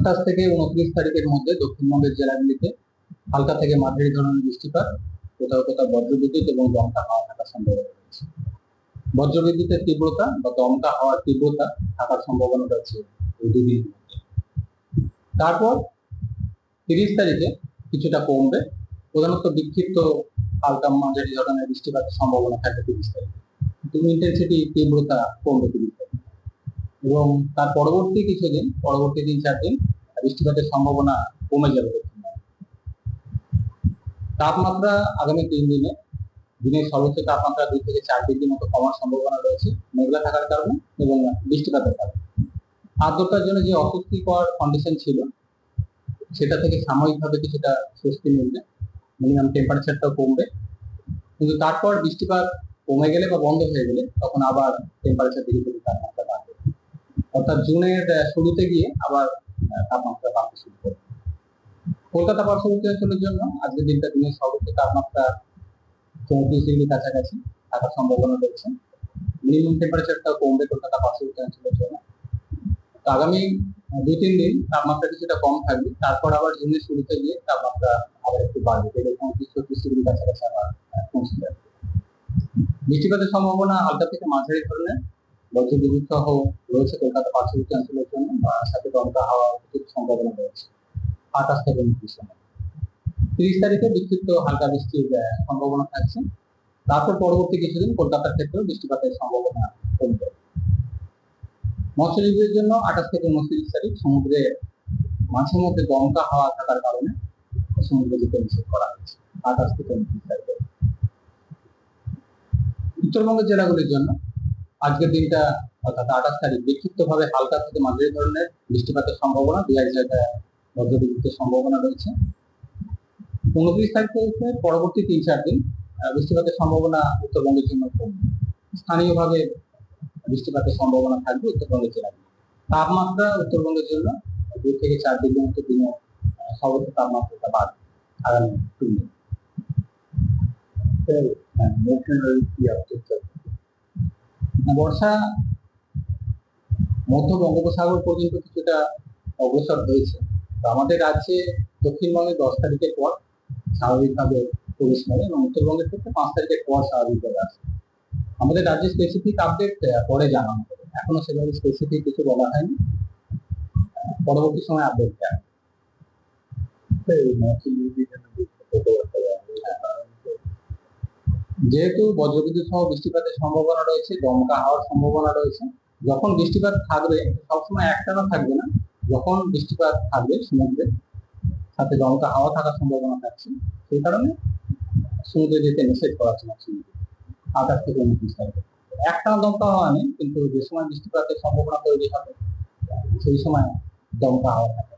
28 থেকে 29 তারিখের মধ্যে দক্ষিণবঙ্গের জেলাগুলিতে হালকা থেকে মাঝারি ধরনের বৃষ্টিপাত, কোথাও কোথাও বজ্রবিদ্যুৎ এবং দমকা হাওয়া থাকার সম্ভাবনা রয়েছে। বজ্রবিদ্যুতের তীব্রতা বা দমকা হাওয়ার তীব্রতা থাকার সম্ভাবনা রয়েছে এই দুদিন। তারপর 30 তারিখে কিছুটা কমবে, প্রধানত বিক্ষিপ্ত হালকা মাঝারি ধরনের বৃষ্টিপাতের সম্ভাবনা থাকে 30 তারিখে, কিন্তু ইন্টেন্সিটি তীব্রতা কমবে 30 তারিখে। এবং তার পরবর্তী কিছুদিন, পরবর্তী 3-4 দিন বৃষ্টিপাতের সম্ভাবনা কমে যাবে। তাপমাত্রা আগামী 3 দিনে দিনের সর্বোচ্চ তাপমাত্রা 2 থেকে 4 ডিগ্রি মতো কমার সম্ভাবনা রয়েছে মেঘলা থাকার কারণে এবং বৃষ্টিপাতের কারণে। আর্দ্রতার জন্য যে অস্বস্তিকর কন্ডিশন ছিল সেটা থেকে সাময়িকভাবে কিছুটা স্বস্তি মিলবে, মিনিমাম টেম্পারেচারটাও কমবে, কিন্তু তারপর বৃষ্টিপাত কমে গেলে বা বন্ধ হয়ে গেলে তখন আবার টেম্পারেচার ধীরে ধীরে তাপমাত্রা বাড়বে, অর্থাৎ জুনের শুরুতে গিয়ে আবার তাপমাত্রা বাড়তে শুরু করবে। কলকাতা পার্শ্ববর্তী অঞ্চলের জন্য আজকের দিনটা দিনের সর্বোচ্চ তাপমাত্রা 34 ডিগ্রি কাছাকাছি থাকার সম্ভাবনা রয়েছে, মিনিমাম টেম্পারেচারটাও কমবে কলকাতা পার্শ্ববর্তী অঞ্চলের জন্য। আগামী 2-3 দিন তাপমাত্রা কিছুটা কম থাকবে, তারপর আবার জুনের শুরুতে গিয়ে তাপমাত্রা আবার একটু বাড়বে, 35-36 ডিগ্রি কাছাকাছি আবার পৌঁছে যাবে। বৃষ্টিপাতের সম্ভাবনা হালকা থেকে মাঝারি ধরনের বজ্রবিদ্যুৎ সহ রয়েছে কলকাতা পার্শ্ববর্তী অঞ্চলের জন্য, সাথে দমকা হাওয়ার কিছু সম্ভাবনা রয়েছে 28 থেকে 29 সময়। 30 তারিখে বিক্ষিপ্ত হালকা বৃষ্টির সম্ভাবনা থাকছে, তারপর পরবর্তী কিছুদিন কলকাতার ক্ষেত্রেও বৃষ্টিপাতের সম্ভাবনা কমবে। মৎস্যজীবীদের জন্য 28 থেকে 29 তারিখ সমুদ্রে মাঝে মধ্যে দমকা হাওয়া থাকার কারণে সমুদ্রে যেতে নিষেধ করা হয়েছে 28 থেকে 29 তারিখে। উত্তরবঙ্গের জেলাগুলির জন্য আজকের দিনটা অর্থাৎ 28 তারিখ বিক্ষিপ্তভাবে হালকা থেকে মাঝারি ধরনের বৃষ্টিপাতের সম্ভাবনা, 2-1 জায়গায় বজ্রবিদ্যুতের সম্ভাবনা রয়েছে। 29 তারিখ থেকে পরবর্তী 3-4 দিন বৃষ্টিপাতের সম্ভাবনা উত্তরবঙ্গের জন্য কমবে, স্থানীয়ভাবে বৃষ্টিপাতের সম্ভাবনা থাকবে উত্তরবঙ্গের জেলাগুলি। তাপমাত্রা উত্তরবঙ্গের জন্য 2 থেকে 4 ডিগ্রি মতো দিনে সর্বোচ্চ তাপমাত্রাটা বাড়বে আগামী 3 দিন। বর্ষা মধ্য বঙ্গোপসাগর পর্যন্ত কিছুটা অগ্রসর হয়েছে, তো আমাদের রাজ্যে দক্ষিণবঙ্গে 10 তারিখের পর স্বাভাবিকভাবে প্রবেশ করে এবং উত্তরবঙ্গের ক্ষেত্রে 5 তারিখের পর স্বাভাবিকভাবে আসে। আমাদের রাজ্যে স্পেসিফিক আপডেট পরে জানানো হবে, এখনো সেভাবে স্পেসিফিক কিছু বলা হয়নি, পরবর্তী সময় আপডেট দেওয়া। যেহেতু বজ্রবিদ্যুৎ সহ বৃষ্টিপাতের সম্ভাবনা রয়েছে, দমকা হাওয়ার সম্ভাবনা রয়েছে, যখন বৃষ্টিপাত থাকবে সবসময় একটানা থাকবে না, যখন বৃষ্টিপাত থাকবে সমুদ্রে সাথে দমকা হাওয়া থাকার সম্ভাবনা থাকছে, সেই কারণে সমুদ্রে যেতে নিষেধ করা হচ্ছে 28 থেকে 29 তারিখে। একটানা দমকা হাওয়া নেই, কিন্তু যে সময় বৃষ্টিপাতের সম্ভাবনা তৈরি হবে সেই সময় দমকা হাওয়া থাকে।